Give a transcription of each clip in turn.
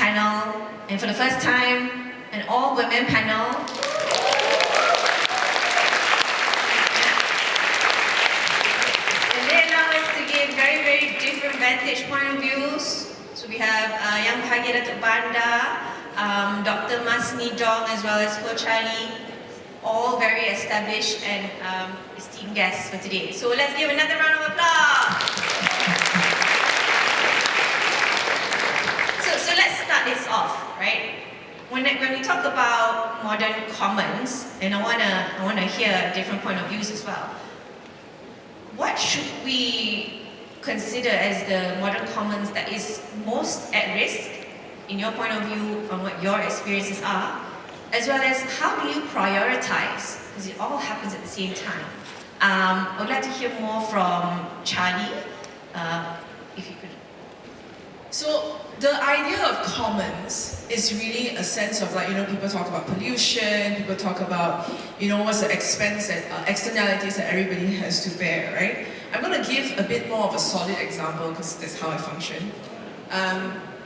panel, and for the first time, an all-women panel. And they allow us to give very, very different vantage point of views. So we have Yang Bahagia Datuk Banda, Dr. Masni Dong, as well as Ko Charlie, all very established and esteemed guests for today. So let's give another round of applause. So let's start this off, right? When we talk about modern commons, and I wanna hear a different point of views as well. What should we consider as the modern commons that is most at risk, in your point of view, on what your experiences are, as well as how do you prioritize? Because it all happens at the same time. I would like to hear more from Charlie, if you could. So the idea of commons is really a sense of people talk about pollution, people talk about, what's the expense and externalities that everybody has to bear, right? I'm going to give a bit more of a solid example because that's how I function.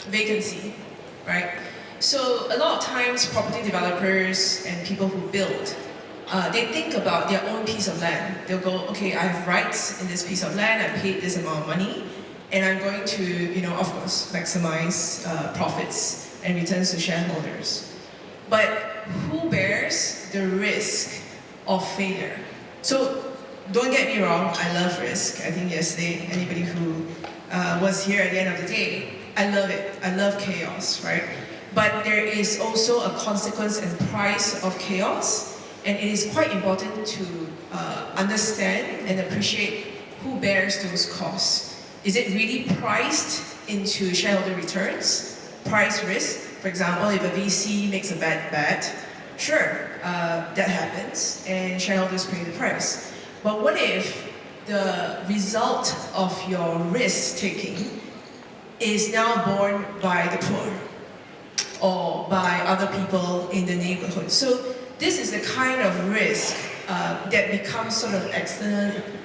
Vacancy, right? So a lot of times property developers and people who build, they think about their own piece of land. They'll go, okay, I have rights in this piece of land, I paid this amount of money, and I'm going to, of course, maximize profits and returns to shareholders. But who bears the risk of failure? So don't get me wrong, I love risk. I think yesterday, anybody who was here at the end of the day, I love it. I love chaos, right? But there is also a consequence and price of chaos, and it is quite important to understand and appreciate who bears those costs. Is it really priced into shareholder returns? Price risk? For example, if a VC makes a bad bet, sure, that happens, and shareholders pay the price. But what if the result of your risk-taking is now borne by the poor or by other people in the neighborhood? So this is the kind of risk that becomes sort of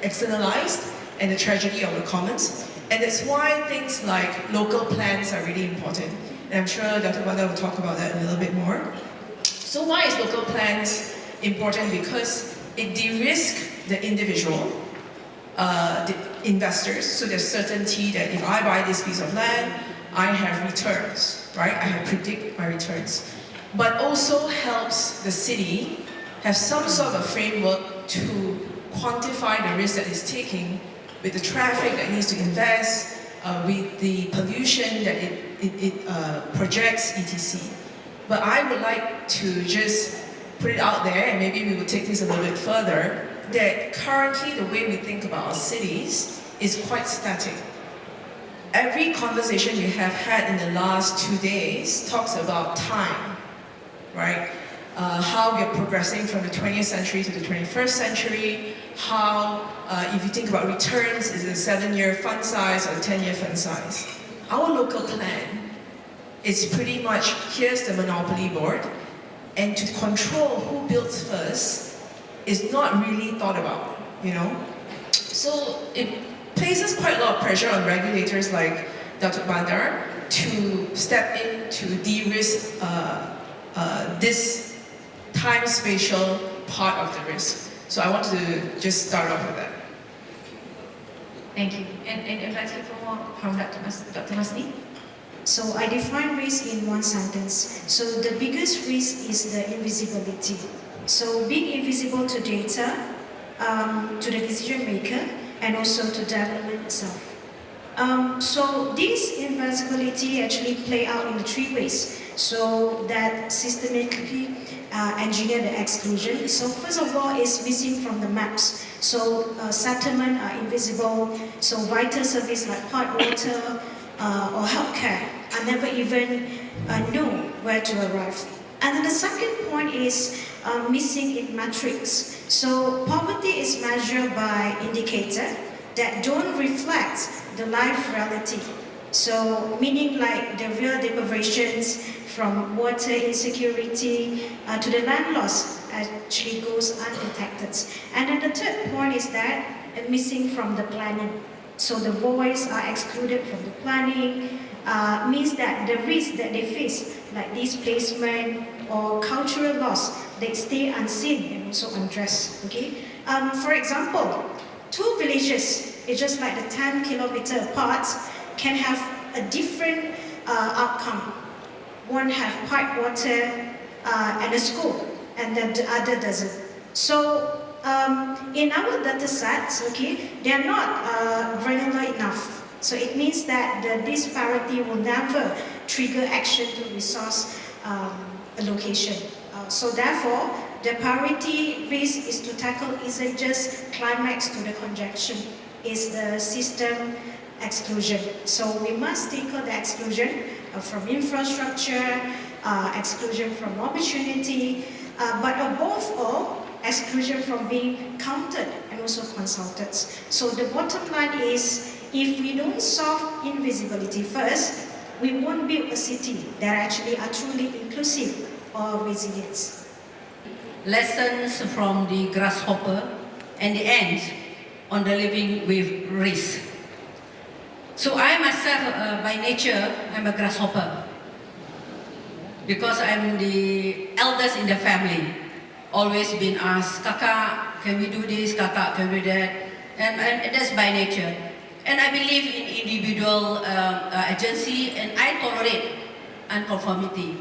externalized and the tragedy of the commons. And that's why things like local plans are really important. And I'm sure Dr. Wanda will talk about that a little bit more. So why is local plans important? Because it de-risks the individual, the investors, so there's certainty that if I buy this piece of land, I have returns, right? I have predict my returns. But also helps the city have some sort of framework to quantify the risk that it's taking with the traffic that it needs to invest, with the pollution that it projects, etc. But I would like to just put it out there, and maybe we will take this a little bit further, that currently the way we think about our cities is quite static. Every conversation we have had in the last 2 days talks about time, right? How we're progressing from the 20th century to the 21st century, how, if you think about returns, is it a 7-year fund size or a 10-year fund size? Our local plan is pretty much, here's the monopoly board, and to control who builds first is not really thought about, So it places quite a lot of pressure on regulators like Dr. Bandar to step in to de-risk this time-spatial part of the risk. So I want to just start off with that. Thank you. And let's hear more from Dr. Masni. So I define risk in one sentence. So the biggest risk is the invisibility. So being invisible to data, to the decision maker, and also to development itself. So this invisibility actually play out in 3 ways. So that systematically engineer the exclusion. So first of all, is missing from the maps. So settlement are invisible. So vital service like hot water or healthcare are never even know where to arrive. And then the second point is missing in metrics. So poverty is measured by indicators that don't reflect the life reality. So meaning like the real deprivations from water insecurity to the land loss actually goes undetected. And then the third point is that missing from the planning. So the voice are excluded from the planning, means that the risk that they face, like displacement or cultural loss, they stay unseen and also undressed. Okay. For example, two villages, it's just like the 10-kilometer apart, can have a different outcome. One have pipe water and a school, and then the other doesn't. So in our data sets, okay, they are not granular enough. So it means that the disparity will never trigger action to resource allocation. So therefore, the priority risk is to tackle isn't just climax to the congestion, it's the system exclusion. So we must tackle the exclusion from infrastructure, exclusion from opportunity, but above all, exclusion from being counted and also consulted. So the bottom line is, if we don't solve invisibility first, we won't build a city that actually are truly inclusive or resilient. Lessons from the grasshopper and the ants on the living with risk. So I myself, by nature, I'm a grasshopper because I'm the eldest in the family. Always been asked, Kakak, can we do this? Kakak, can we do that? And that's by nature. And I believe in individual agency, and I tolerate unconformity.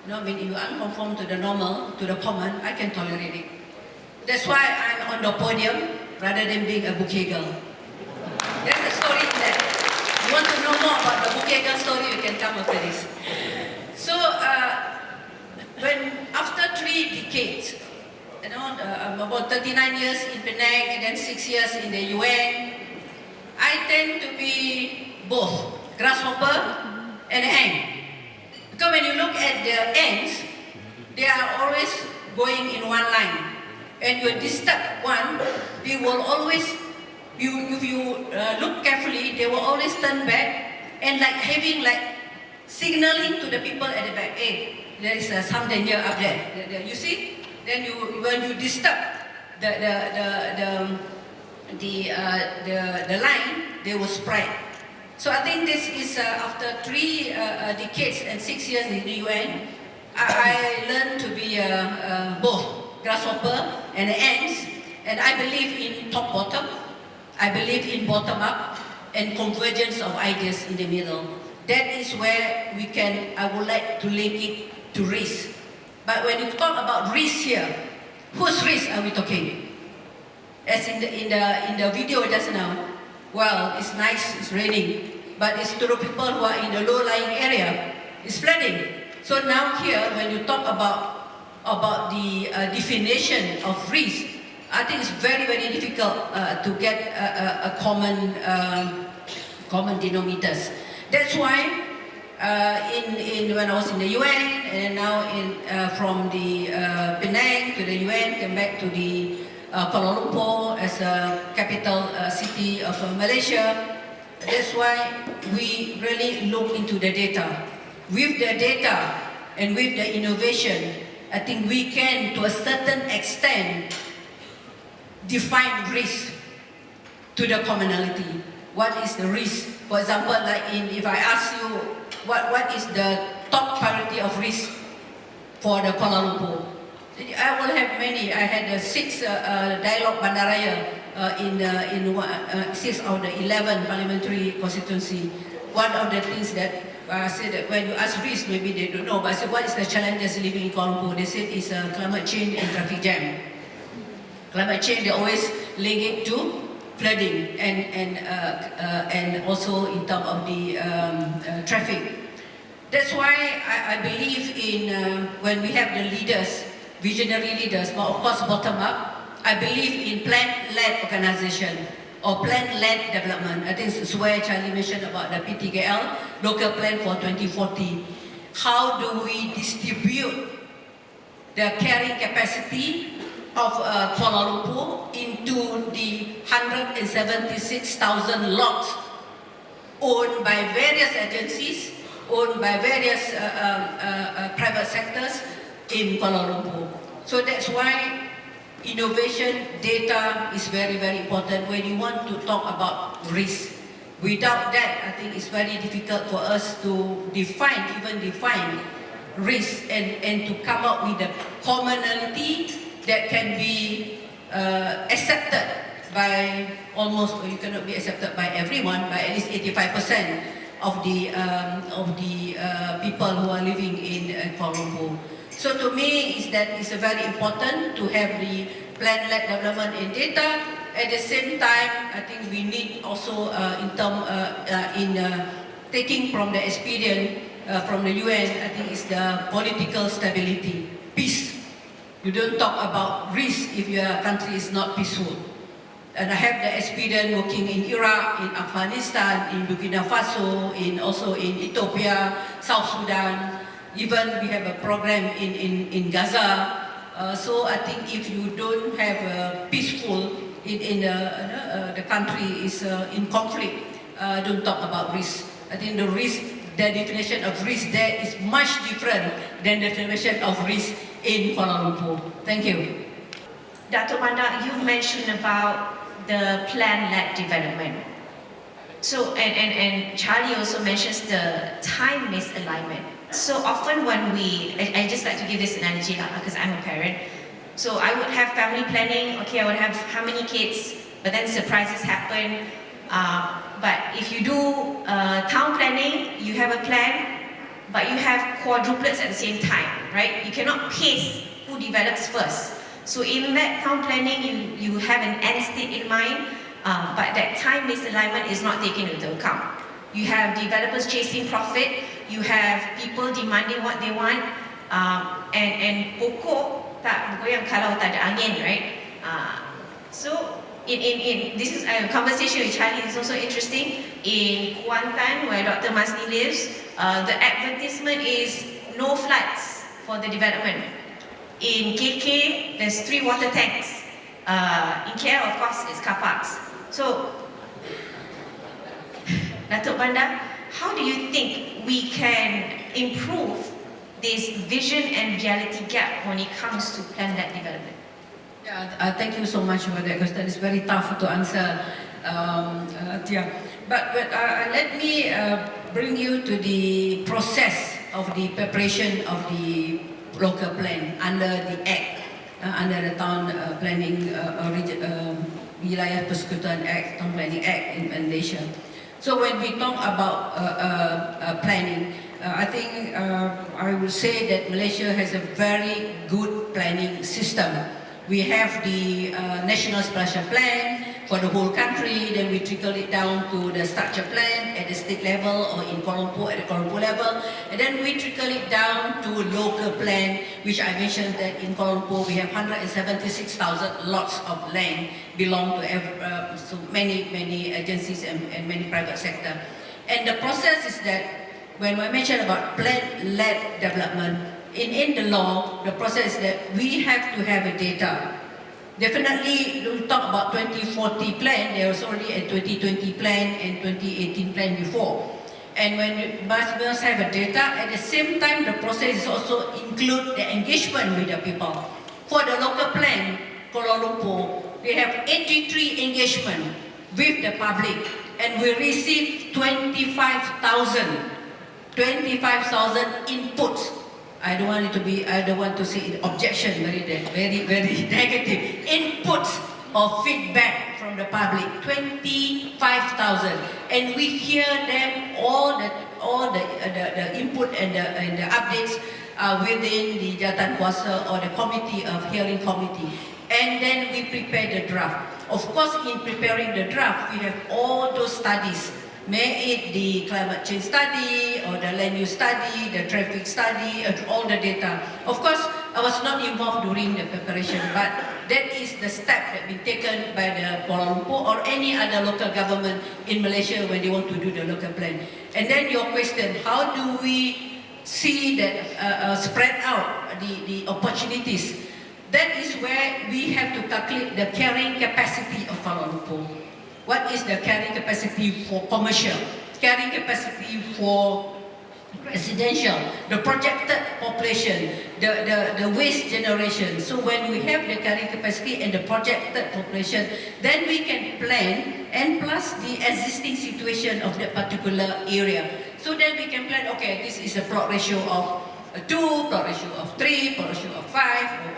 You know, when you unconform to the normal, to the common, I can tolerate it. That's why I'm on the podium rather than being a bouquet girl. There's a story in that. You want to know more about the bouquet girl story, you can come after this. So, when after 3 decades, you know, about 39 years in Penang and then 6 years in the UN, I tend to be both grasshopper and ant. Because when you look at the ants, they are always going in one line. And you disturb one, they will always, if you look carefully, they will always turn back and like having like signaling to the people at the back, hey, there is some danger up there. You see? Then when you disturb the line, they will spread. So I think this is after 3 decades and 6 years in the UN, I learned to be both grasshopper and ants, and I believe in top-bottom, I believe in bottom-up, and convergence of ideas in the middle. That is where I would like to link it to risk. But when you talk about risk here, whose risk are we talking? As in the video just now, well, it's nice, it's raining, but it's to the people who are in the low-lying area. It's flooding. So now here, when you talk about the definition of risk, I think it's very, very difficult to get a common denominators. That's why when I was in the UN, and now from the Penang to the UN, came back to the Kuala Lumpur as a capital city of Malaysia. That's why we really look into the data. With the data and with the innovation, I think we can, to a certain extent, define risk to the commonality. What is the risk? For example, like if I ask you, what is the top priority of risk for the Kuala Lumpur? I will have many. I had 6 dialogue Bandaraya in 6 of the 11 parliamentary constituency. One of the things that I said that when you ask risk, maybe they don't know, but I said, what is the challenges living in Kuala Lumpur? They said it's climate change and traffic jam. Climate change, they always link it to flooding and also in terms of the traffic. That's why I believe in when we have the leaders, visionary leaders, but of course bottom up, I believe in plan-led organization or plan-led development. I think this is where Charlie mentioned about the PTKL, local plan for 2040. How do we distribute the carrying capacity of Kuala Lumpur into the 176,000 lots owned by various agencies, owned by various private sectors in Kuala Lumpur. So that's why innovation data is very, very important when you want to talk about risk. Without that, I think it's very difficult for us to define risk and to come up with a commonality that can be accepted by almost, or you cannot be accepted by everyone, by at least 85% of the people who are living in Kuala Lumpur. So to me, is that it's very important to have the plan-led development in data. At the same time, I think we need also taking from the experience from the UN, I think it's the political stability, peace. You don't talk about risk if your country is not peaceful. And I have the experience working in Iraq, in Afghanistan, in Burkina Faso, also in Ethiopia, South Sudan. Even we have a program in Gaza. So I think if you don't have a peaceful the country is in conflict, don't talk about risk. I think the definition of risk there is much different than the definition of risk in Kuala Lumpur. Thank you. Dr. Banda, you've mentioned about the plan-led development. So, and Charlie also mentions the time misalignment. So often when I just like to give this analogy because I'm a parent. So I would have family planning, okay, I would have how many kids, but then surprises happen. But if you do town planning, you have a plan, but you have quadruplets at the same time, right? You cannot pace who develops first. So in that town planning, you have an end state in mind, but that time misalignment is not taken into account. You have developers chasing profit, you have people demanding what they want, and pokok tak goyang kalau tak ada angin, right? So in this is a conversation with Charlie is also interesting. In Kuantan, where Dr. Masni lives, the advertisement is no floods for the development. In KK, there's 3 water tanks. In KL, of course, it's car parks. So, Datuk Banda, how do you think we can improve this vision and reality gap when it comes to plan-led development? Yeah, thank you so much for that question. It's very tough to answer, Tia. But let me bring you to the process of the preparation of the local plan under the Act, under the Town Planning Wilayah Persekutuan Act, Town Planning Act in Malaysia. So when we talk about planning, I think I would say that Malaysia has a very good planning system. We have the National Structure Plan for the whole country, then we trickle it down to the structure plan at the state level or in Kuala Lumpur at the Kuala Lumpur level, and then we trickle it down to local plan, which I mentioned that in Kuala Lumpur we have 176,000 lots of land belong to so many agencies and many private sector. And the process is that when I mention about plan-led development, in the law, the process is that we have to have a data. Definitely, we talk about 2040 plan, there was already a 2020 plan and 2018 plan before. And when we must have a data, at the same time, the process is also include the engagement with the people. For the local plan, Kuala Lumpur, we have 83 engagement with the public, and we receive 25,000 inputs. I don't want to say objection, very negative. Inputs or feedback from the public, 25,000, and we hear them all the input and the updates within the Jatan Kuasa or the committee of hearing committee, and then we prepare the draft. Of course, in preparing the draft, we have all those studies. May it the climate change study or the land use study, the traffic study, all the data. Of course, I was not involved during the preparation, but that is the step that been taken by the Kuala Lumpur or any other local government in Malaysia when they want to do the local plan. And then your question, how do we see that spread out the opportunities? That is where we have to calculate the carrying capacity of Kuala Lumpur. What is the carrying capacity for commercial, carrying capacity for residential, the projected population, the waste generation. So when we have the carrying capacity and the projected population, then we can plan and plus the existing situation of that particular area. So then we can plan, okay, this is a plot ratio of 2, plot ratio of 3, plot ratio of 5,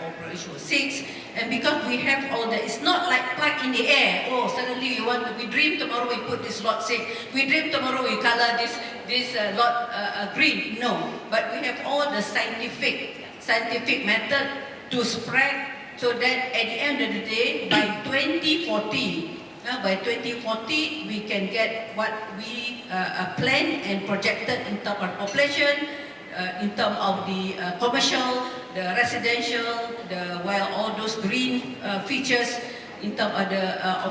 or plot ratio of 6. And because we have all that, it's not like plug in the air. Oh, suddenly we dream tomorrow we put this lot 6. We dream tomorrow we color this lot green. No, but we have all the scientific method to spread, so that at the end of the day, by 2040, we can get what we planned and projected in terms of population, in terms of the commercial, the residential, all those green features, in terms of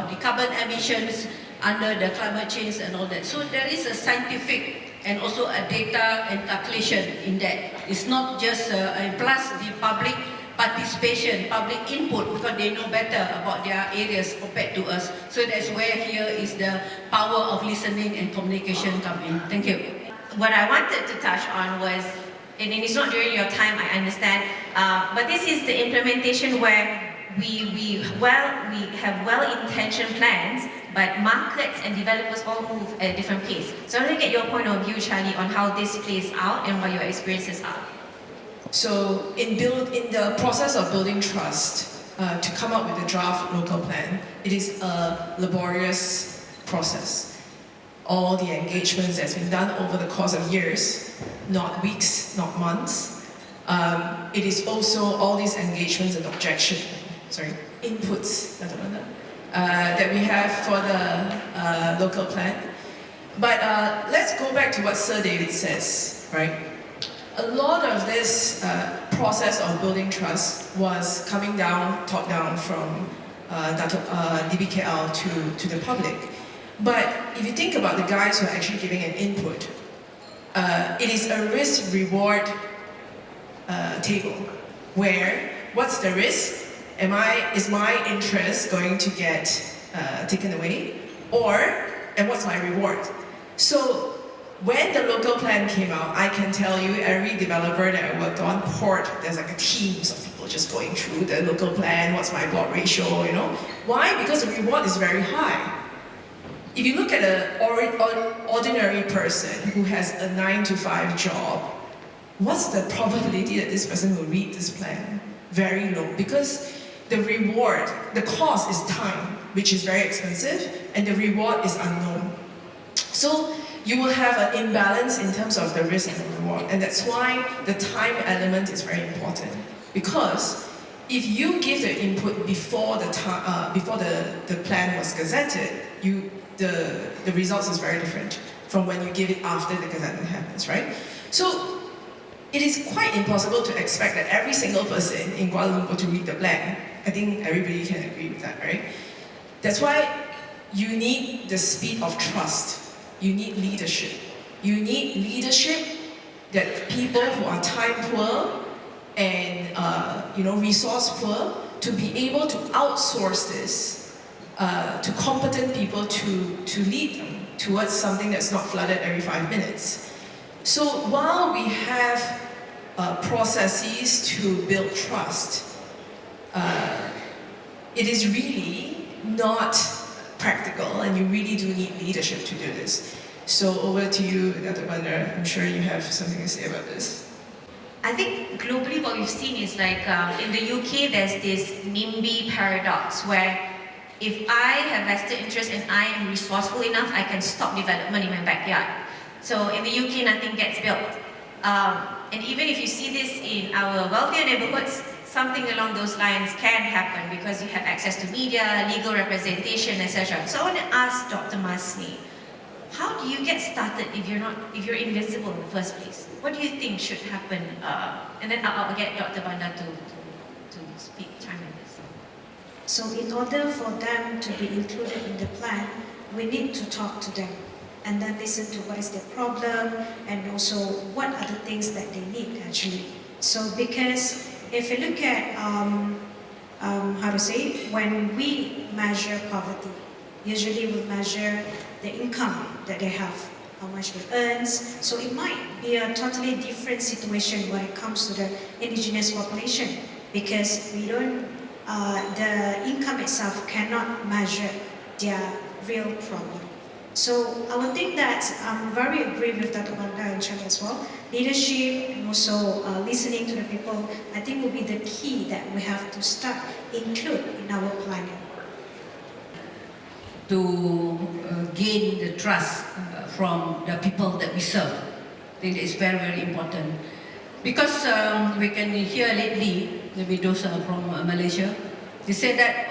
the carbon emissions under the climate change and all that. So there is a scientific and also a data and calculation in that. It's not just, and plus the public participation, public input, because they know better about their areas compared to us. So that's where here is the power of listening and communication come in. Thank you. What I wanted to touch on was, and it's not during your time, I understand, but this is the implementation where we have well-intentioned plans, but markets and developers all move at a different pace. So I want to get your point of view, Charlie, on how this plays out and what your experiences are. So in the process of building trust, to come up with a draft local plan, it is a laborious process. All the engagements that's been done over the course of years, not weeks, not months. It is also all these engagements and inputs that we have for the local plan. But let's go back to what Sir David says, right? A lot of this process of building trust was coming down, top down from DBKL to the public. But if you think about the guys who are actually giving an input, it is a risk-reward table, where what's the risk? Is my interest going to get taken away? And what's my reward? So when the local plan came out, I can tell you every developer that I worked on, there's like a teams of people just going through the local plan, what's my plot ratio, you know? Why? Because the reward is very high. If you look at an ordinary person who has a 9-to-5 job, what's the probability that this person will read this plan? Very low, because the reward, the cost is time, which is very expensive, and the reward is unknown. So you will have an imbalance in terms of the risk and the reward, and that's why the time element is very important. Because if you give the input before the plan was gazetted, the results is very different from when you give it after the gazetting happens, right? So it is quite impossible to expect that every single person in Kuala Lumpur to read the plan. I think everybody can agree with that, right? That's why you need the speed of trust. You need leadership. You need leadership that people who are time poor and resource poor, to be able to outsource this to competent people to lead them towards something that's not flooded every 5 minutes. So while we have processes to build trust, it is really not practical, and you really do need leadership to do this. So over to you, Dr. Bandar. I'm sure you have something to say about this. I think globally what we've seen is like in the UK there's this NIMBY paradox where if I have vested interest and I am resourceful enough, I can stop development in my backyard. So in the UK nothing gets built. And even if you see this in our wealthier neighborhoods, something along those lines can happen because you have access to media, legal representation, etc. So I want to ask Dr. Masni, how do you get started if you're invisible in the first place? What do you think should happen? And then I'll get Dr. Bandar to speak, chime in this. So in order for them to be included in the plan, we need to talk to them and then listen to what is their problem and also what are the things that they need actually. So because if you look at, when we measure poverty, usually we measure the income that they have, how much they earn. So it might be a totally different situation when it comes to the indigenous population, because we don't, the income itself cannot measure their real problem. So I would think that I'm very agree with Dr. Banda and Chang as well. Leadership and also listening to the people, I think will be the key that we have to start include in our planning. To gain the trust from the people that we serve. I think that is very, very important. Because we can hear lately, maybe those are from Malaysia, they say that,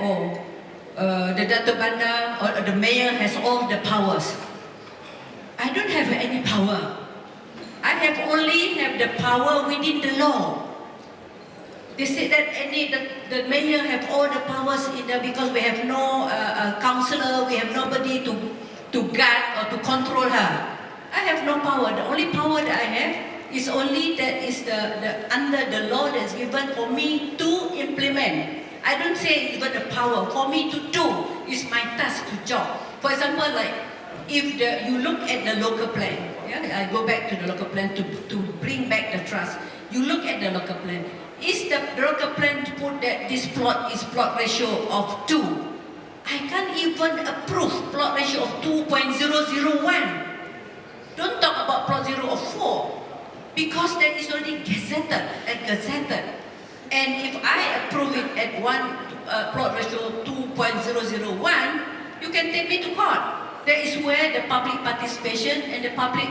the Dato' Banda or the mayor has all the powers. I don't have any power. I only have the power within the law. They say that the mayor have all the powers in there because we have no councillor, we have nobody to guard or to control her. I have no power. The only power that I have is only that is the under the law that's given for me to implement. I don't say even the power for me to do is my task to job. For example, like if you look at the local plan, I go back to the local plan to bring back the trust. You look at the local plan. Is the local plan to put that this plot is plot ratio of 2? I can't even approve plot ratio of 2.001. Don't talk about plot 0 of 4 because that is already gazetted. And if I approve it at plot ratio 2.001, you can take me to court. That is where the public participation and the public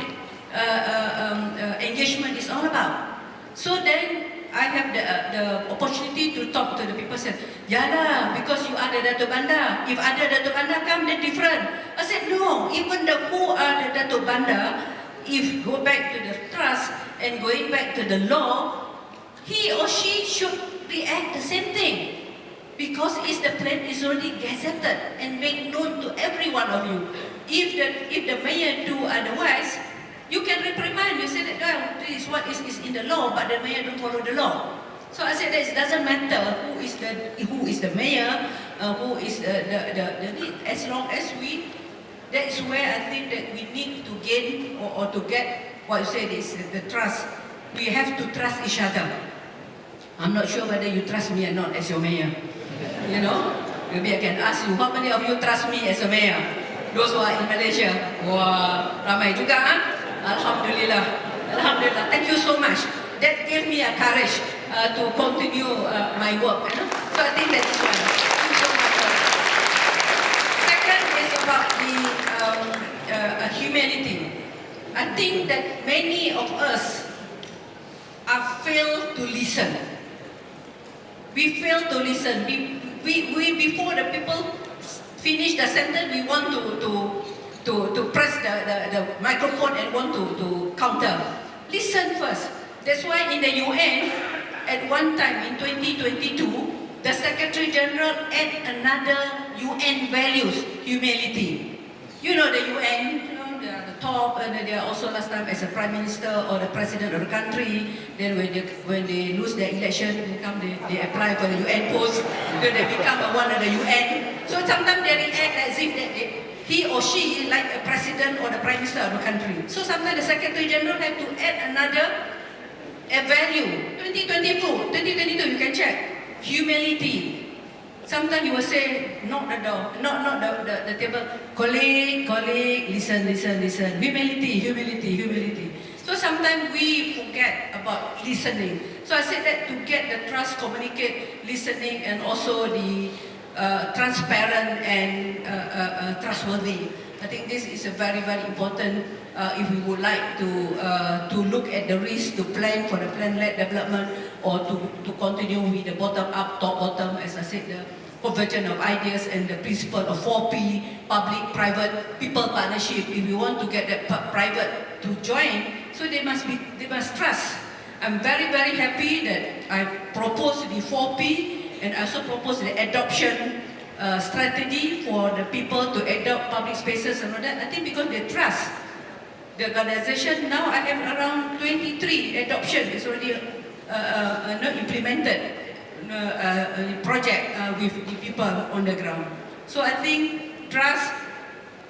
engagement is all about. So then I have the opportunity to talk to the people. Said, "Yalah, because you are the Dato' Banda. If ada Dato' Banda come, they're different." I said, "No, even who are the Dato' Banda, if go back to the trust and going back to the law, he or she should react the same thing because the plan is already gazetted and made known to every one of you. If the mayor do otherwise, you can reprimand. You say that this is what is in the law, but the mayor don't follow the law. So I said that it doesn't matter who is the mayor, who is as long as that is where I think that we need to gain or to get what you said is the trust. We have to trust each other. I'm not sure whether you trust me or not as your mayor. You know, maybe I can ask you, how many of you trust me as a mayor? Those who are in Malaysia. Wah, ramai juga ah. Alhamdulillah. Alhamdulillah. Thank you so much. That gave me a courage to continue my work. You know? So I think that is one. Thank you so much. Second is about the humility. I think that many of us are failed to listen. We fail to listen. We before the people finish the sentence, we want to press the microphone and want to counter. Listen first. That's why in the UN, at one time in 2022, the Secretary General add another UN values, humility. You know the UN, they are the top, and they are also last time as a Prime Minister or the President of the country. Then when they lose their election, they apply for the UN post, then they become one of the UN. So sometimes they react as if he or she is like a President or the Prime Minister of the country. So sometimes the Secretary General have to add another value. 2022, you can check. Humility. Sometimes you will say, knock the door, not the table. Colleague, listen. Humility. So sometimes we forget about listening. So I said that to get the trust, communicate, listening, and also the transparent and trustworthy. I think this is a very, very important if we would like to look at the risk, to plan for the plan-led development, or to continue with the bottom-up, top-bottom, as I said, the convergence of ideas and the principle of 4P, public-private, people partnership. If we want to get that private to join, so they must trust. I'm very, very happy that I proposed the 4P and also proposed the adoption strategy for the people to adopt public spaces and all that. I think because they trust the organization. Now I have around 23 adoption. It's already not implemented project with the people on the ground. So I think trust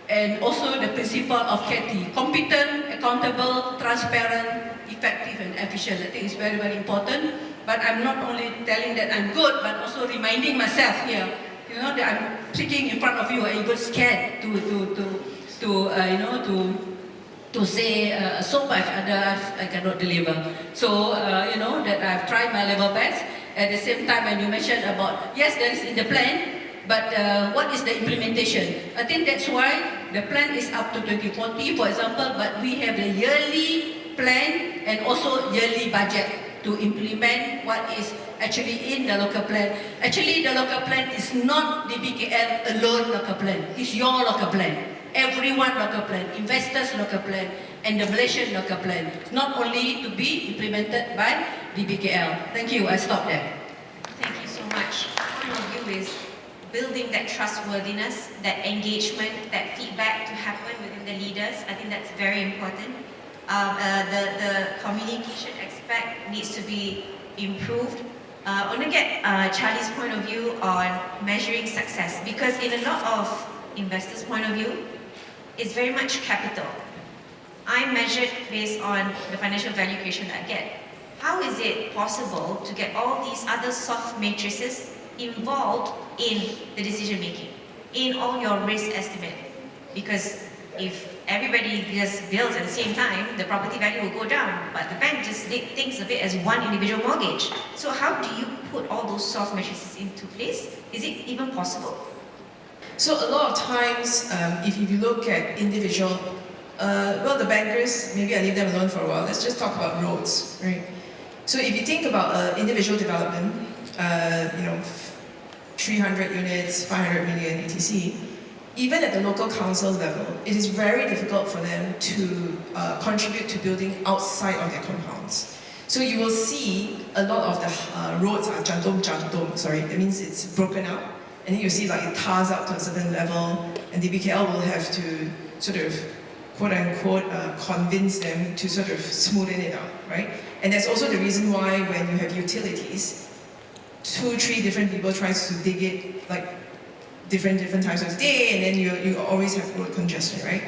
and also the principle of KT, competent, accountable, transparent, effective and efficient. I think it's very, very important. But I'm not only telling that I'm good, but also reminding myself here, you know, that speaking in front of you, I even scared to say so much, otherwise I cannot deliver. So that I've tried my level best. At the same time, when you mentioned about, yes, there is in the plan, but what is the implementation? I think that's why the plan is up to 2040, for example, but we have the yearly plan and also yearly budget to implement what is actually in the local plan. Actually, the local plan is not the BKL alone local plan, it's your local plan. Everyone local plan, investors local plan, and the Malaysian local plan, not only to be implemented by the BKL. Thank you, I stop there. Thank you so much. Point of view is building that trustworthiness, that engagement, that feedback to happen within the leaders. I think that's very important. The communication aspect needs to be improved. I want to get Charlie's point of view on measuring success, because in a lot of investors' point of view, it's very much capital. I'm measured based on the financial value creation that I get. How is it possible to get all these other soft matrices involved in the decision making, in all your risk estimate? Because if everybody just builds at the same time, the property value will go down, but the bank just thinks of it as one individual mortgage. So how do you put all those soft matrices into place? Is it even possible? So a lot of times, if you look at individual, the bankers, maybe I leave them alone for a while. Let's just talk about roads, right? So if you think about individual development, 300 units, 500 million etc. Even at the local council level, it is very difficult for them to contribute to building outside of their compounds. So you will see a lot of the roads are jantum, that means it's broken out. And then you see like it tars up to a certain level, and the BKL will have to sort of, quote unquote, convince them to sort of smoothen it out, right? And that's also the reason why when you have utilities, 2-3 different people tries to dig it like different times of the day, and then you always have road congestion, right?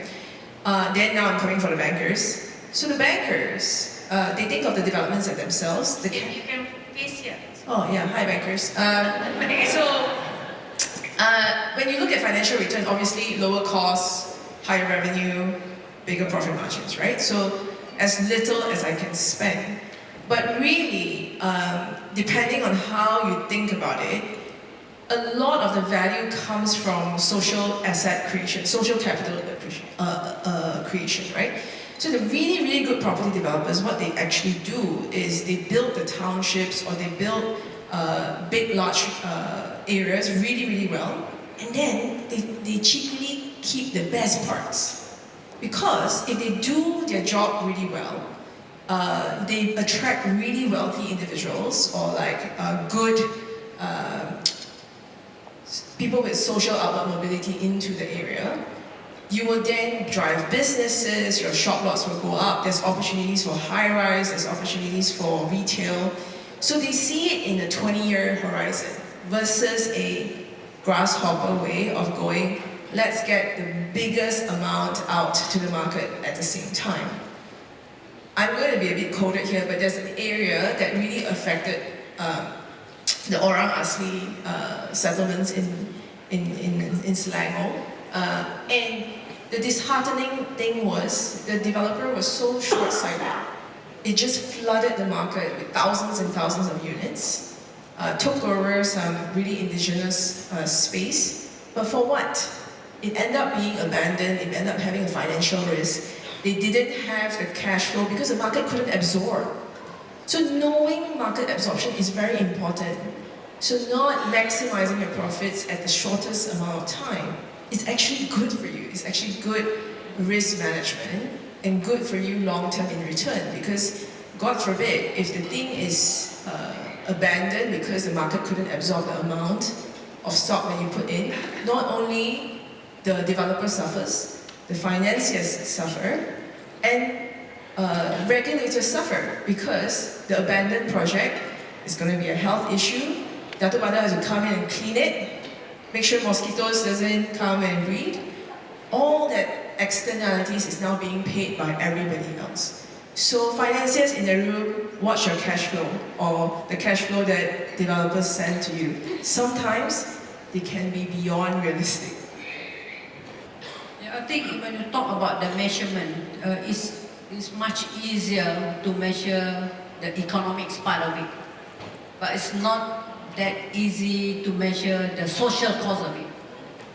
Then now I'm coming for the bankers. So the bankers, they think of the developments at themselves. You can face here. Oh yeah, hi bankers. When you look at financial return, obviously lower costs, higher revenue, bigger profit margins, right? So as little as I can spend. But really, depending on how you think about it, a lot of the value comes from social asset creation, social capital creation, right? So the really, really good property developers, what they actually do is they build the townships or they build big, large areas really, really well, and then they cheaply keep the best parts. Because if they do their job really well, they attract really wealthy individuals or like good people with social outward mobility into the area. You will then drive businesses, your shop lots will go up, there's opportunities for high-rise, there's opportunities for retail. So they see it in a 20-year horizon versus a grasshopper way of going, let's get the biggest amount out to the market at the same time. I'm going to be a bit coded here, but there's an area that really affected the Orang Asli settlements in Selangor. And the disheartening thing was the developer was so short-sighted. It just flooded the market with thousands and thousands of units, took over some really indigenous space, but for what? It ended up being abandoned, it ended up having a financial risk. They didn't have the cash flow because the market couldn't absorb. So knowing market absorption is very important. So not maximizing your profits at the shortest amount of time is actually good for you. It's actually good risk management and good for you long-term in return, because God forbid, if the thing is abandoned because the market couldn't absorb the amount of stock that you put in, not only the developer suffers, the financiers suffer, and regulators suffer, because the abandoned project is going to be a health issue. Dato' Bada has to come in and clean it, make sure mosquitoes doesn't come and breed. All that externalities is now being paid by everybody else. So financiers in the room, watch your cash flow or the cash flow that developers send to you. Sometimes they can be beyond realistic. Yeah, I think when you talk about the measurement, it's much easier to measure the economics part of it, but it's not that easy to measure the social cost of it,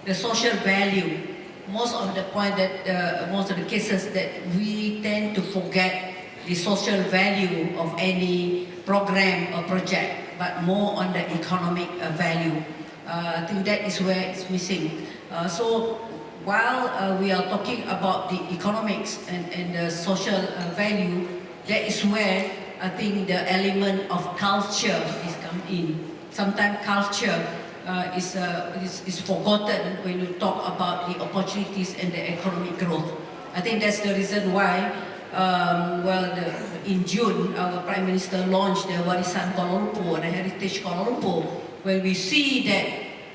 the social value. Most of the point that most of the cases that we tend to forget the social value of any program or project, but more on the economic value. I think that is where it's missing. So while we are talking about the economics and the social value, that is where I think the element of culture is come in. Sometimes culture is forgotten when you talk about the opportunities and the economic growth. I think that's the reason why, in June, our Prime Minister launched the Warisan Kuala Lumpur, the Heritage Kuala Lumpur, where we see that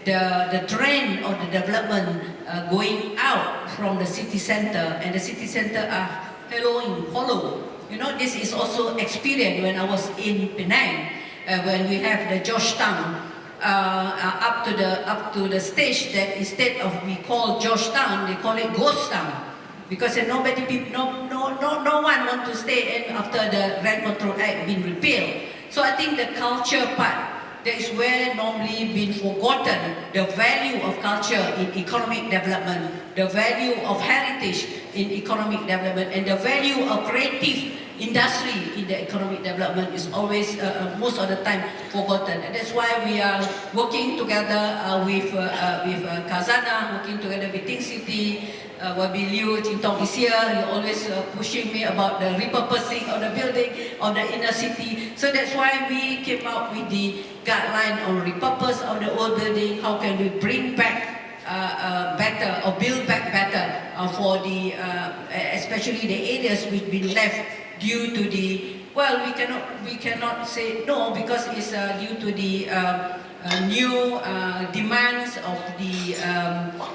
the trend of the development going out from the city center, and the city center are follow. You know, this is also experienced when I was in Penang, when we have the Georgetown up to the stage that instead of we call Georgetown, they call it Ghost Town, because no one want to stay in after the Rent Control Act been repealed. So I think the culture part, that is where normally been forgotten the value of culture in economic development, the value of heritage in economic development, and the value of creative industry in the economic development is always, most of the time, forgotten. And that's why we are working together with Kazana, working together with Think City. Wabi Liu Chintong is here, he always pushing me about the repurposing of the building of the inner city. So that's why we came up with the guideline on repurpose of the old building, how can we bring back better or build back better for the, especially the areas which been left due to the, well, we cannot say no, because it's due to the new demands of the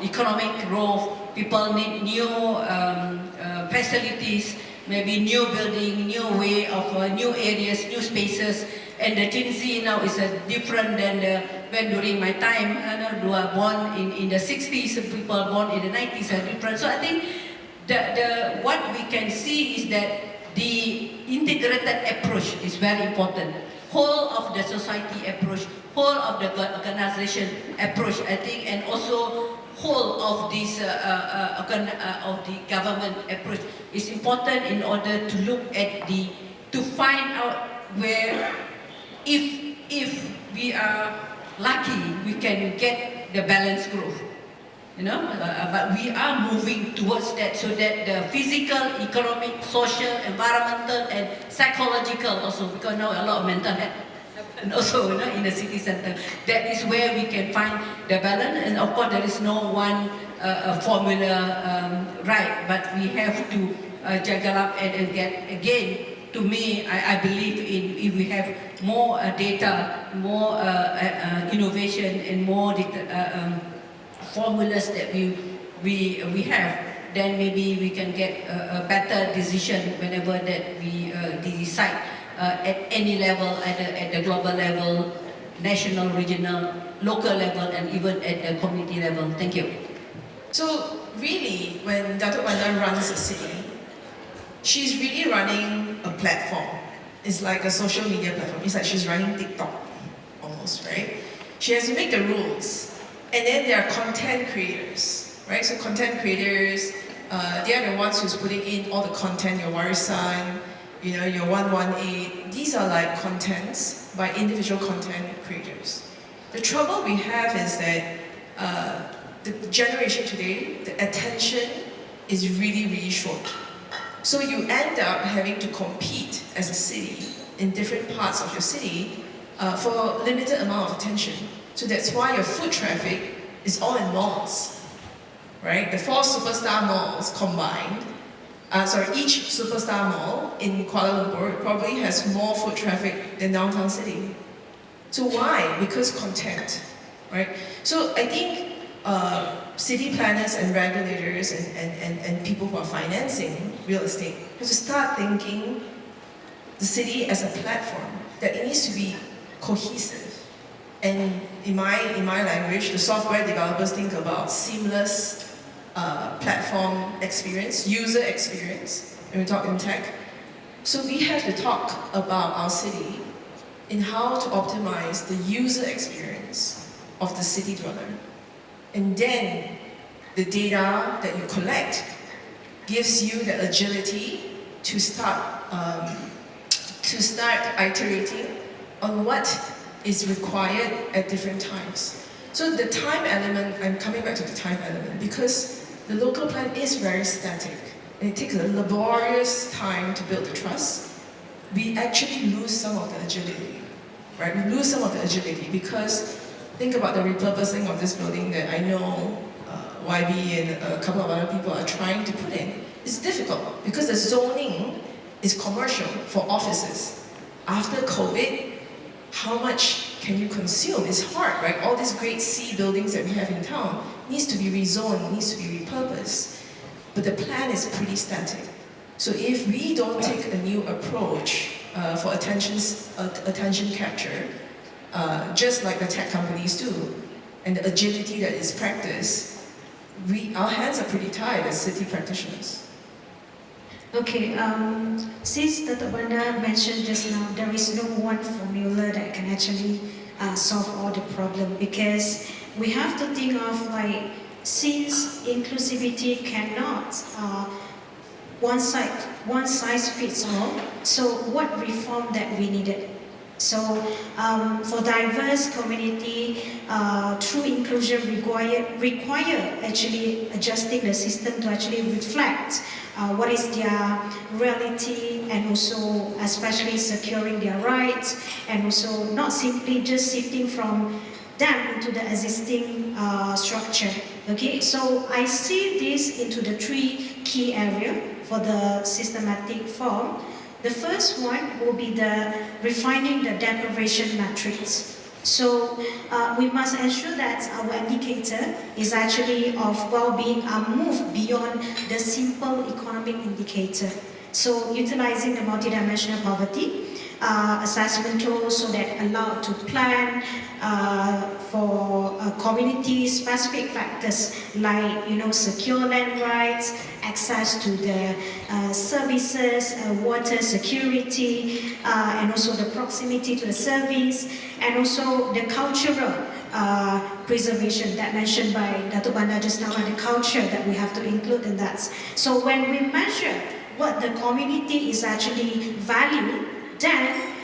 economic growth. People need new facilities, maybe new building, new way of new areas, new spaces. And the Gen Z now is different than when during my time, who are born in the 60s, people born in the 90s are different. So I think what we can see is that the integrated approach is very important. Whole of the society approach, whole of the organization approach, I think, and also whole of this of the government approach is important in order to look at to find out where, if we are lucky, we can get the balanced growth. You know, but we are moving towards that, so that the physical, economic, social, environmental, and psychological also, because now a lot of mental health, and also, you know, in the city center, that is where we can find the balance. And of course, there is no one formula right, but we have to juggle up and get again. To me, I believe if we have more data, more innovation, and more formulas that we have, then maybe we can get a better decision whenever that we decide at any level, at the global level, national, regional, local level, and even at the community level. Thank you. So really, when Datuk Bandar runs a city, she's really running a platform. It's like a social media platform. It's like she's running TikTok, almost, right? She has to make the rules. And then there are content creators, right? So content creators, they are the ones who's putting in all the content, your Warisan, you know, your 118. These are like contents by individual content creators. The trouble we have is that the generation today, the attention is really, really short. So you end up having to compete as a city in different parts of your city for a limited amount of attention. So that's why your foot traffic is all in malls, right? The 4 superstar malls combined, each superstar mall in Kuala Lumpur probably has more foot traffic than downtown city. So why? Because content, right? So I think city planners and regulators and people who are financing real estate have to start thinking the city as a platform, that it needs to be cohesive. And in my language, the software developers think about seamless platform experience, user experience, when we talk in tech. So we have to talk about our city in how to optimize the user experience of the city dweller. And then the data that you collect gives you the agility to start iterating on what is required at different times. So the time element, I'm coming back to the time element, because the local plan is very static, and it takes a laborious time to build the trust. We actually lose some of the agility, right? We lose some of the agility because think about the repurposing of this building that I know YB and a couple of other people are trying to put in. It's difficult because the zoning is commercial for offices. After COVID, how much can you consume? It's hard, right? All these great C buildings that we have in town needs to be rezoned, needs to be repurposed. But the plan is pretty static. So if we don't take a new approach for attention capture, just like the tech companies do, and the agility that is practiced, our hands are pretty tied as city practitioners. Okay, since Dr. Banda mentioned just now, there is no one formula that can actually solve all the problem, because we have to think of, like, since inclusivity cannot one size fits all, so what reform that we needed? So for diverse community, true inclusion require actually adjusting the system to actually reflect what is their reality, and also especially securing their rights, and also not simply just shifting from them into the existing structure. Okay, so I see this into the three key areas for the systematic form. The first one will be the refining the deprivation matrix. So we must ensure that our indicator is actually of well-being are moved beyond the simple economic indicator. So utilizing the multidimensional poverty assessment tools so that allow to plan for community-specific factors like, secure land rights, access to the services, water security, and also the proximity to the service, and also the cultural preservation that mentioned by Dato' Banda just now, and the culture that we have to include in that. So when we measure what the community is actually valued, then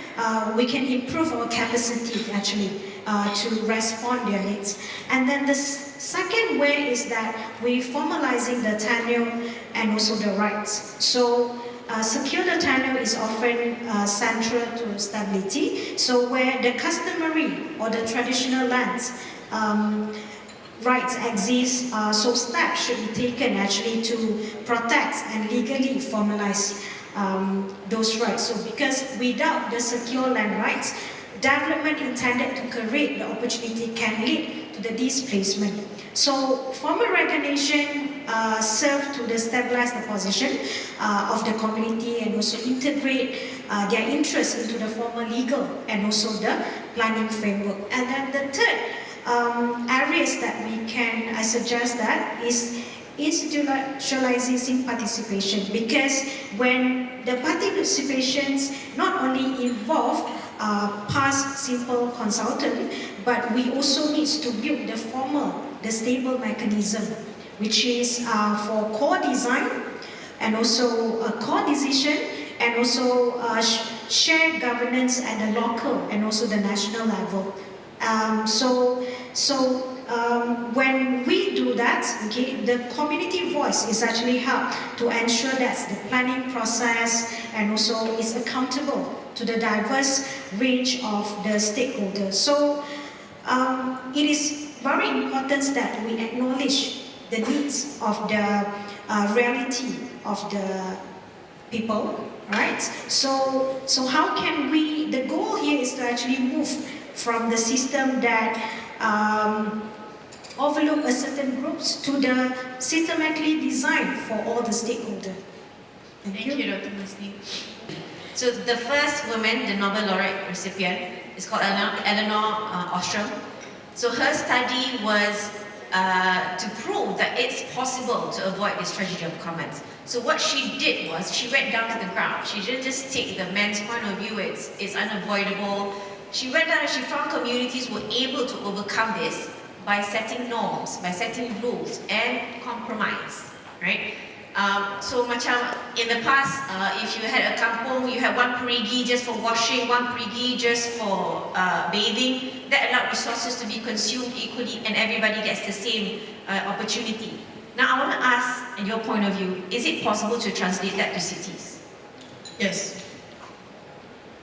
we can improve our capacity actually to respond their needs. And then the second way is that we formalizing the tenure and also the rights. So secure the tenure is often central to stability. So where the customary or the traditional lands rights exist, so steps should be taken actually to protect and legally formalize those rights. So because without the secure land rights, development intended to create the opportunity can lead to the displacement. So formal recognition serve to stabilize the position of the community and also integrate their interests into the formal legal and also the planning framework. And then the third areas that we can, I suggest that is institutionalizing participation, because when the participations not only involve past simple consultant, but we also need to build the formal, the stable mechanism, which is for core design and also core decision, and also shared governance at the local and also the national level. When we do that, okay, the community voice is actually helped to ensure that the planning process and also is accountable to the diverse range of the stakeholders. So it is very important that we acknowledge the needs of the reality of the people, right? So how can we, the goal here is to actually move from the system that overlook a certain groups to the systematically designed for all the stakeholders. Thank you, Dr. Musni. So the first woman, the Nobel laureate recipient, It's called Eleanor Ostrom. So her study was to prove that it's possible to avoid this tragedy of commons. So what she did was she went down to the ground. She didn't just take the men's point of view, it's unavoidable. She went down and she found communities were able to overcome this by setting norms, by setting rules and compromise, right? So macam in the past, if you had a kampung, you had one perigi just for washing, one perigi just for bathing, that allowed resources to be consumed equally and everybody gets the same opportunity. Now I want to ask, in your point of view, is it possible to translate that to cities? Yes.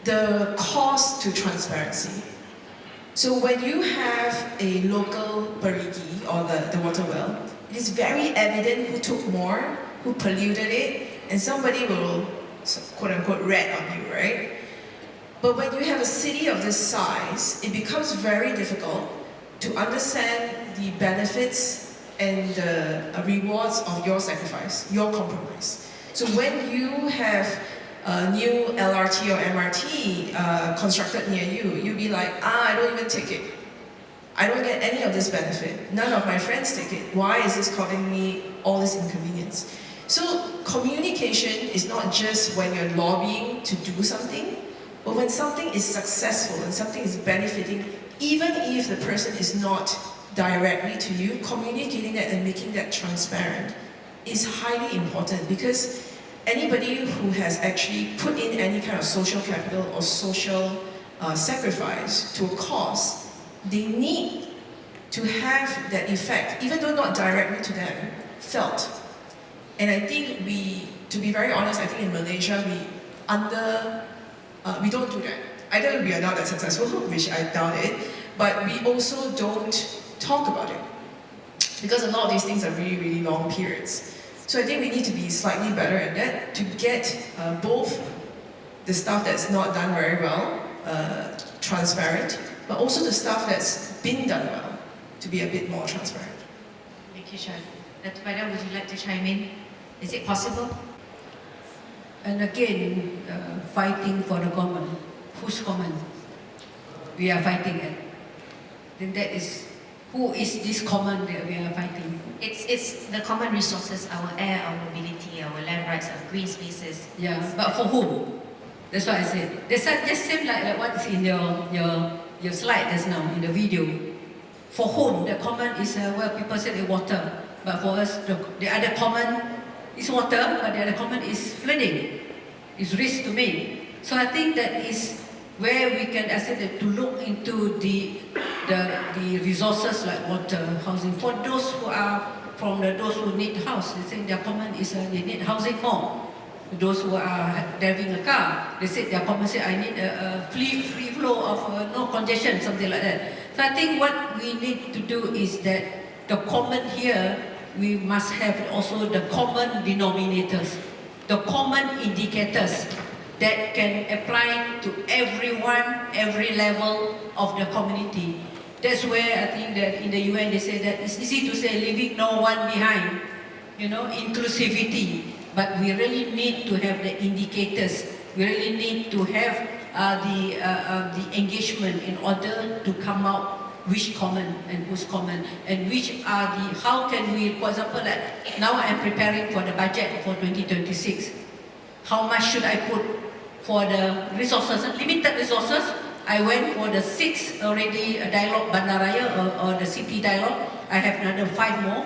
The cost to transparency. So when you have a local perigi or the water well, it is very evident who took more, who polluted it, and somebody will quote unquote rat on you, right? But when you have a city of this size, it becomes very difficult to understand the benefits and the rewards of your sacrifice, your compromise. So when you have a new LRT or MRT constructed near you, you'll be like, I don't even take it. I don't get any of this benefit. None of my friends take it. Why is this causing me all this inconvenience? So communication is not just when you're lobbying to do something, but when something is successful and something is benefiting, even if the person is not directly to you, communicating that and making that transparent is highly important, because anybody who has actually put in any kind of social capital or social sacrifice to a cause, they need to have that effect, even though not directly to them, felt. And I think to be very honest, I think in Malaysia we don't do that. Either we are not that successful, which I doubt it, but we also don't talk about it, because a lot of these things are really, really long periods. So I think we need to be slightly better at that to get both the stuff that's not done very well transparent, but also the stuff that's been done well to be a bit more transparent. Thank you, Shan. Dr. Bada, would you like to chime in? Is it possible? And again, fighting for the common. Whose common? We are fighting at. Then that is, who is this common that we are fighting? It's the common resources, our air, our mobility, our land rights, our green spaces. Yeah, but for whom? That's what I said. That's just seems like what's in your slide just now, in the video. For whom? The common is, well, people say the water. But for us, the other common is water, but the other common is flooding. It's risk to me. So I think that is where we can, I said, to look into the resources like water, housing. For those who are those who need house, they say their common is they need housing more. Those who are driving a car, they say their common say I need a free flow of no congestion, something like that. So I think what we need to do is that the common here, we must have also the common denominators, the common indicators that can apply to everyone, every level of the community. That's where I think that in the UN they say that it's easy to say leaving no one behind, inclusivity. But we really need to have the indicators. We really need to have the engagement in order to come out which common and who's common, and which are how can we, for example, like now I'm preparing for the budget for 2026. How much should I put for the resources, limited resources? I went for the 6 already dialogue Bandaraya or the city dialogue. I have another 5 more.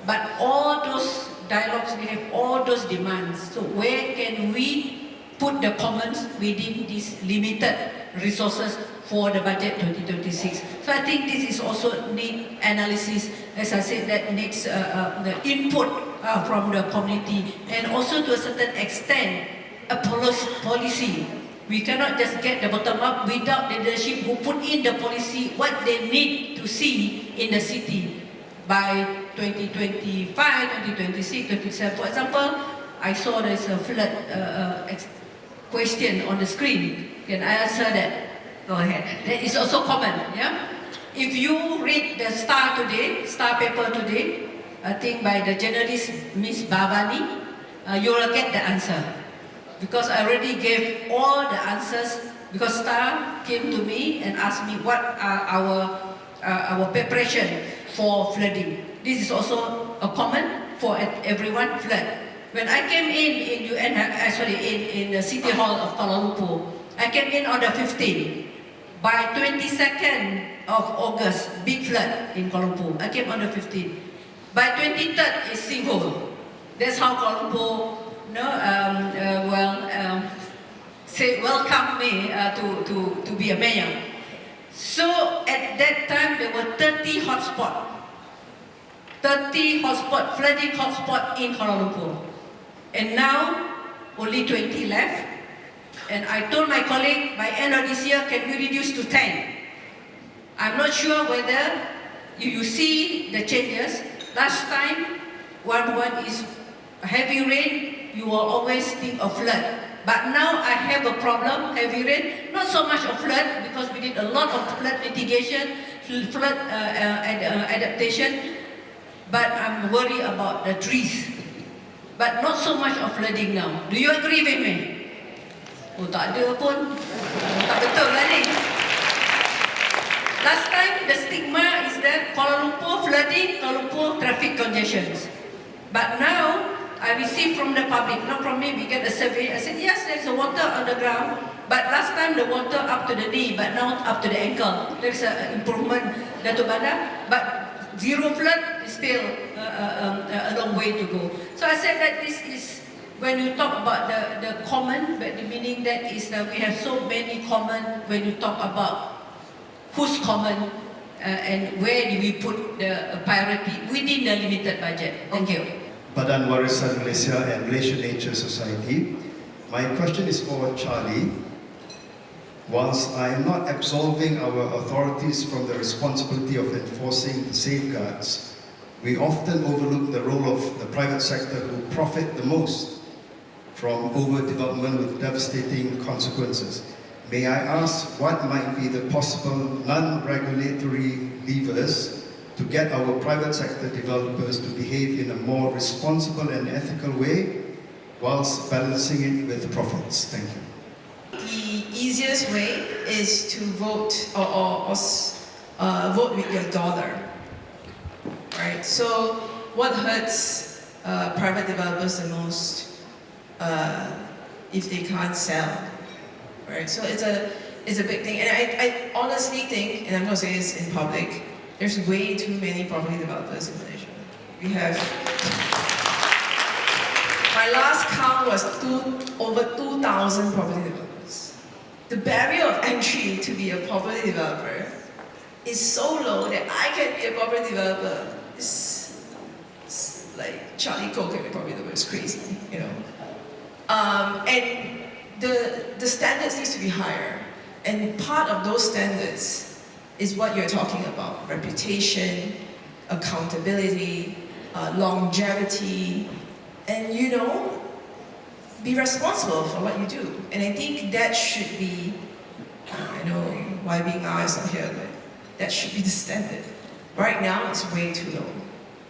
But all those dialogues, we have all those demands. So where can we put the commons within these limited resources for the budget 2026? So I think this is also need analysis. As I said, that needs the input from the community, and also to a certain extent a policy. We cannot just get the bottom up without leadership who put in the policy what they need to see in the city by 2025, 2026, 2027. For example, I saw there's a flood question on the screen. Can I answer that? Go ahead. That is also common, yeah? If you read the Star paper today, I think by the journalist Miss Bhavani, you will get the answer. Because I already gave all the answers because Star came to me and asked me what are our preparation for flooding. This is also a common for everyone, flood. When I came in UN, in the City Hall of Kuala Lumpur, I came in on the 15th. By 22nd of August, big flood in Kuala Lumpur. I came on the 15th. By 23rd is sinkhole. That's how Kuala Lumpur, welcomed me to be a mayor. So at that time there were 30 hotspots. 30 hotspot, flooding hotspot in Kuala Lumpur. And now, only 20 left. And I told my colleague, by end of this year, can we reduce to 10? I'm not sure whether you see the changes. Last time, one is heavy rain, you will always think of flood. But now I have a problem, heavy rain, not so much of flood, because we did a lot of flood mitigation, flood adaptation, but I'm worried about the trees. But not so much of flooding now. Do you agree with me? Oh, tak ada pun. Tak betul lah ni. Last time, the stigma is that Kuala Lumpur flooding, Kuala Lumpur traffic congestions. But now, I received from the public, not from me, we get a survey. I said, yes, there's a water on the ground, but last time the water up to the knee, but now up to the ankle. There's an improvement, Dato' Banda, but zero flood is still a long way to go. So I said that this is, when you talk about the common, but the meaning that is that we have so many common when you talk about who's common and where do we put the priority within the limited budget. Thank you. Badan Warisan Malaysia and Malaysian Nature Society. My question is for Charlie. Whilst I am not absolving our authorities from the responsibility of enforcing the safeguards, we often overlook the role of the private sector who profit the most from overdevelopment with devastating consequences. May I ask what might be the possible non-regulatory levers to get our private sector developers to behave in a more responsible and ethical way whilst balancing it with profits? Thank you. The easiest way is to vote or vote with your dollar, right? So what hurts private developers the most if they can't sell, right? So it's a big thing, and I honestly think, and I'm going to say this in public, there's way too many property developers in Malaysia. We have, my last count was over 2,000 property developers. The barrier of entry to be a property developer is so low that I can be a property developer. It's like Charlie Cole can be a property developer. It's crazy, you know. And the standards needs to be higher. And part of those standards is what you're talking about: reputation, accountability, longevity, and be responsible for what you do. And I think that should be, I know YBI is not here, but that should be the standard. Right now, it's way too low.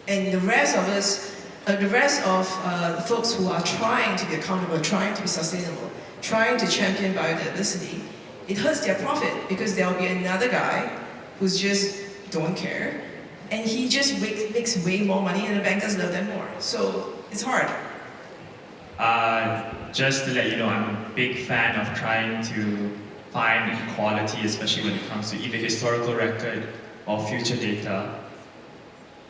And the rest of us, the folks who are trying to be accountable, trying to be sustainable, trying to champion biodiversity, it hurts their profit because there will be another guy who's just don't care, and he just makes way more money and the bankers love them more. So it's hard. Just to let you know, I'm a big fan of trying to find equality, especially when it comes to either historical record or future data.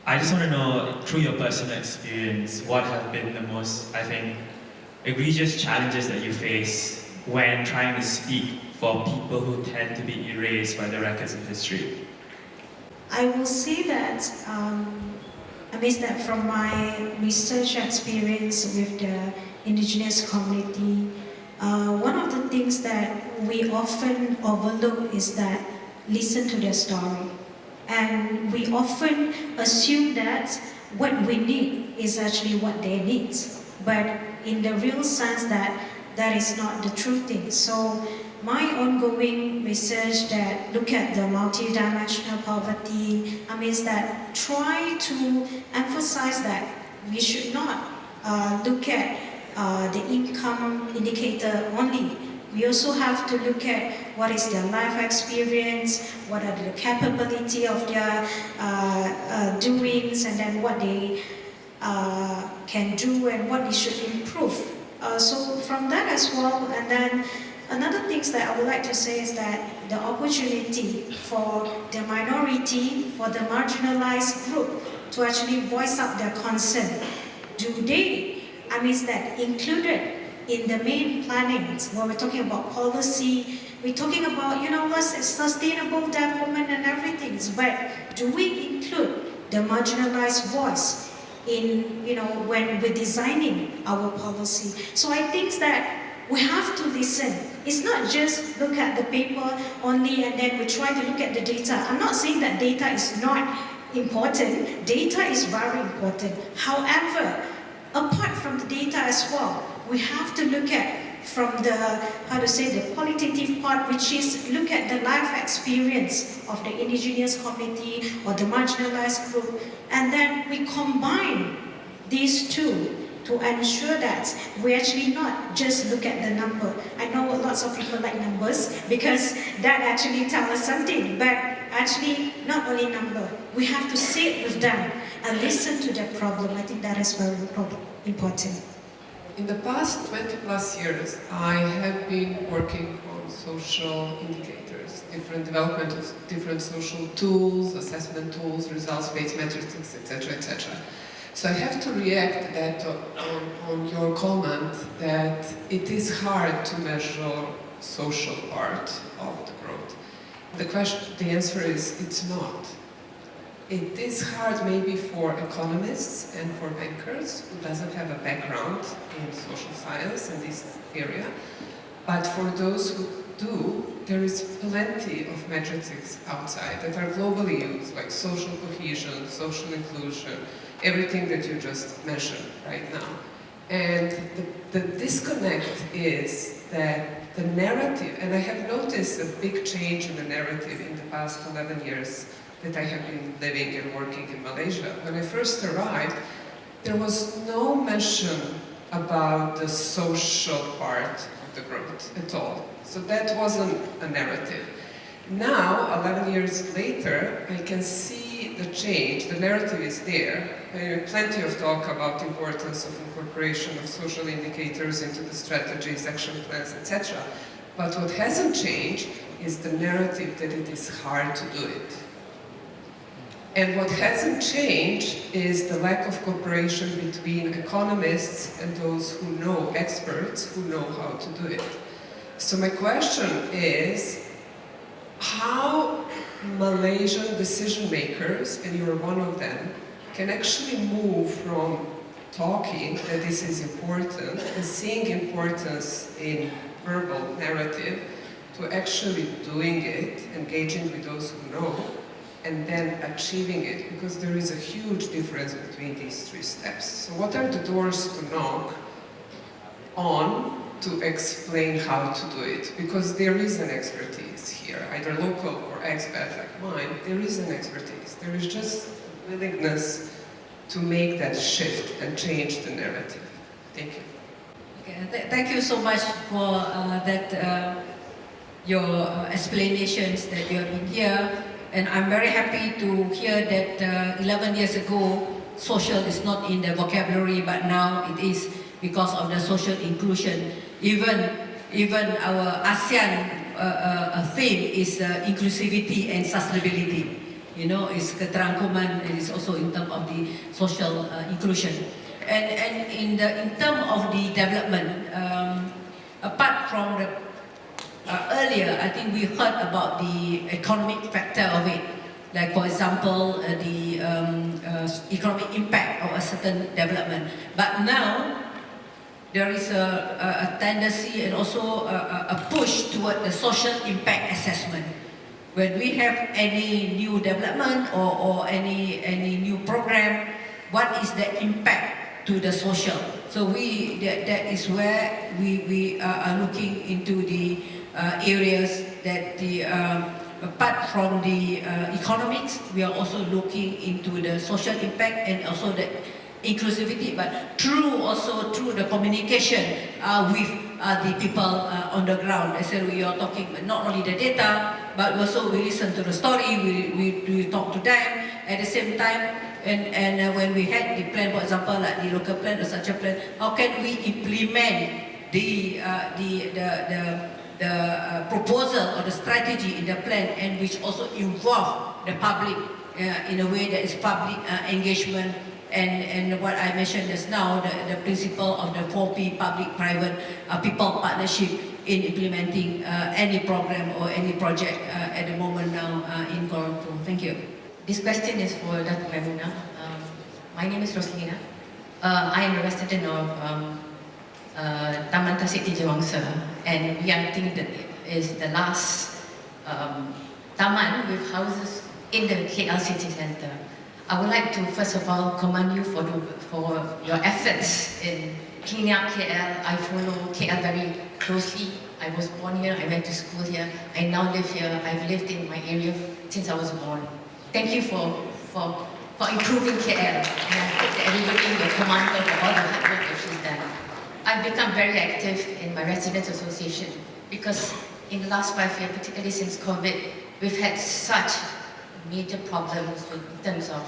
I just want to know, through your personal experience, what have been the most, I think, egregious challenges that you face when trying to speak for people who tend to be erased by the records of history? I will say that, that from my research experience with the indigenous community, one of the things that we often overlook is that listen to their story. And we often assume that what we need is actually what they need. But in the real sense that is not the true thing. So my ongoing research that look at the multidimensional poverty, that try to emphasize that we should not look at the income indicator only. We also have to look at what is their life experience, what are the capability of their doings, and then what they can do and what they should improve. So from that as well, and then another things that I would like to say is that the opportunity for the minority, for the marginalized group to actually voice out their concern. Do they, is that included in the main plannings when we're talking about policy, we're talking about, what's sustainable development and everything, but do we include the marginalized voice in, when we're designing our policy? So I think that we have to listen. It's not just look at the paper only and then we try to look at the data. I'm not saying that data is not important. Data is very important. However, apart from the data as well, we have to look at from the, the qualitative part, which is look at the life experience of the indigenous community or the marginalized group, and then we combine these two to ensure that we actually not just look at the number. I know lots of people like numbers because that actually tells us something, but actually not only number. We have to sit with them and listen to their problem. I think that is very important. In the past 20 plus years, I have been working on social indicators, different development of different social tools, assessment tools, results-based metrics, etc., etc. So I have to react that on your comment that it is hard to measure social part of the growth. The answer is it's not. It is hard maybe for economists and for bankers who doesn't have a background in social science in this area, but for those who do, there is plenty of metrics outside that are globally used, like social cohesion, social inclusion, everything that you just mentioned right now. And the disconnect is that the narrative, and I have noticed a big change in the narrative in the past 11 years that I have been living and working in Malaysia. When I first arrived, there was no mention about the social part of the growth at all. So that wasn't a narrative. Now, 11 years later, I can see the change. The narrative is there. There are plenty of talk about the importance of incorporation of social indicators into the strategies, action plans, etc. But what hasn't changed is the narrative that it is hard to do it. And what hasn't changed is the lack of cooperation between economists and those who know, experts who know how to do it. So my question is, how Malaysian decision makers, and you're one of them, can actually move from talking that this is important and seeing importance in verbal narrative to actually doing it, engaging with those who know, and then achieving it, because there is a huge difference between these three steps. So what are the doors to knock on to explain how to do it? Because there is an expertise here, either local or expat like mine, there is an expertise. There is just a willingness to make that shift and change the narrative. Thank you. Okay, thank you so much for your explanations that you have been here. And I'm very happy to hear that 11 years ago, social is not in the vocabulary, but now it is because of the social inclusion. Even our ASEAN theme is inclusivity and sustainability. You know, it's keterangkuman, and it's also in terms of the social inclusion. And in terms of the development, apart from the earlier, I think we heard about the economic factor of it. Like, for example, the economic impact of a certain development. But now, there is a tendency and also a push toward the social impact assessment. When we have any new development or any new program, what is the impact to the social? So that is where we are looking into the areas that apart from the economics, we are also looking into the social impact and also the inclusivity, but through the communication with the people on the ground. I said we are talking not only the data, but also we listen to the story, we talk to them at the same time. And when we had the plan, for example, like the local plan or such a plan, how can we implement the proposal or the strategy in the plan, and which also involve the public in a way that is public engagement, and what I mentioned just now, the principle of the 4P, public-private people partnership in implementing any program or any project at the moment now in Kuala Lumpur. Thank you. This question is for Dr. Maimuna. My name is Roslina. I am a resident of Taman Tasik Tijawangsa, and we are, I think, that is the last taman with houses in the KL city centre. I would like to first of all commend you for your efforts in cleaning up KL. I follow KL very closely. I was born here, I went to school here, I now live here. I've lived in my area since I was born. Thank you for improving KL, and I hope that everybody will commend her for all the hard work that she's done. I've become very active in my residents association because in the last 5 years, particularly since COVID, we've had such major problems in terms of,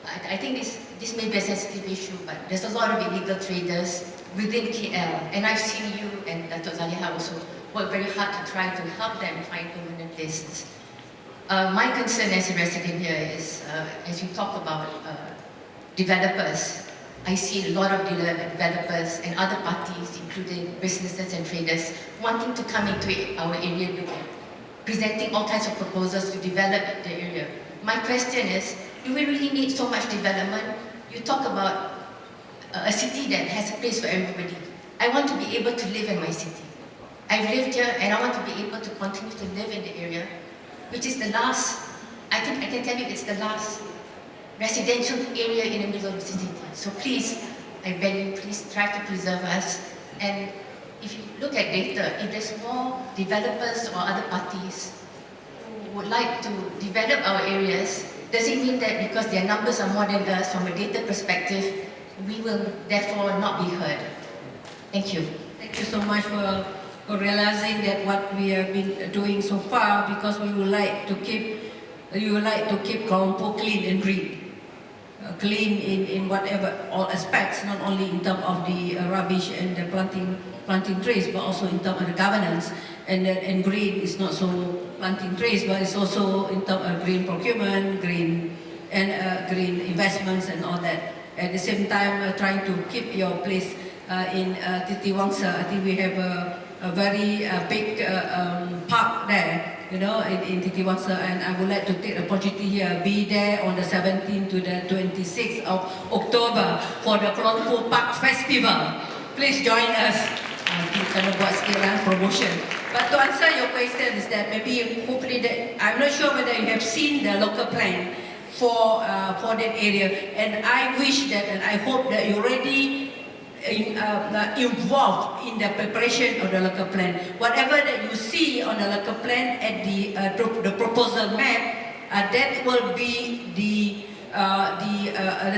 I think this may be a sensitive issue, but there's a lot of illegal traders within KL, and I've seen you and Dr. Zaliha also work very hard to try to help them find permanent places. My concern as a resident here is, as you talk about developers, I see a lot of developers and other parties, including businesses and traders, wanting to come into our area, presenting all kinds of proposals to develop the area. My question is, do we really need so much development? You talk about a city that has a place for everybody. I want to be able to live in my city. I've lived here and I want to be able to continue to live in the area, which is the last, I think I can tell you it's the last residential area in the middle of the city. So please, I beg you, please try to preserve us. And if you look at data, if there's more developers or other parties who would like to develop our areas, does it mean that because their numbers are more than us from a data perspective, we will therefore not be heard? Thank you. Thank you so much for realizing that what we have been doing so far, because we would like to keep Kuala Lumpur clean and green. Clean in whatever all aspects, not only in terms of the rubbish and the planting trees, but also in terms of the governance. And green is not so planting trees, but it's also in terms of green procurement, green investments and all that. At the same time, trying to keep your place in Titiwangsa. I think we have a very big park there, you know, in Titiwangsa, and I would like to take the opportunity here, be there on the 17th to the 26th of October for the Kuala Lumpur Park Festival. Please join us. Kita buat sikit promotion. But to answer your question is that maybe hopefully that I'm not sure whether you have seen the local plan for that area, and I wish that and I hope that you already involved in the preparation of the local plan. Whatever that you see on the local plan at the proposal map, that will be the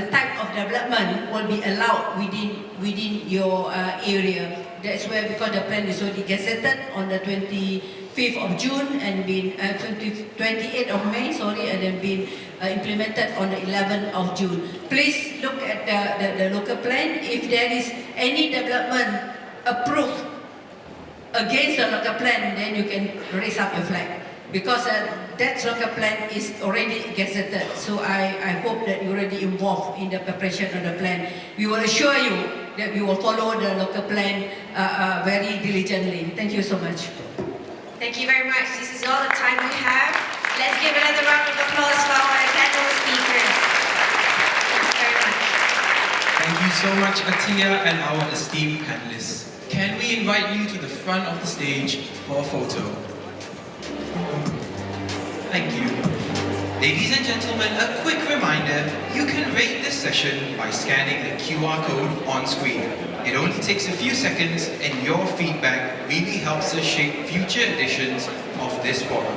type of development will be allowed within your area. That's where, because the plan is already gazetted on the 25th of June and been 28th of May, and then been implemented on the 11th of June. Please look at the local plan. If there is any development approved against the local plan, then you can raise up your flag, because that local plan is already gazetted. So I hope that you're already involved in the preparation of the plan. We will assure you that we will follow the local plan very diligently. Thank you so much. Thank you very much. This is all the time we have. Let's give another round of applause for our panel speakers. Thank you very much. Thank you so much, Atia, and our esteemed panelists. Can we invite you to the front of the stage for a photo? Thank you. Ladies and gentlemen, a quick reminder, you can rate this session by scanning the QR code on screen. It only takes a few seconds, and your feedback really helps us shape future editions of this forum.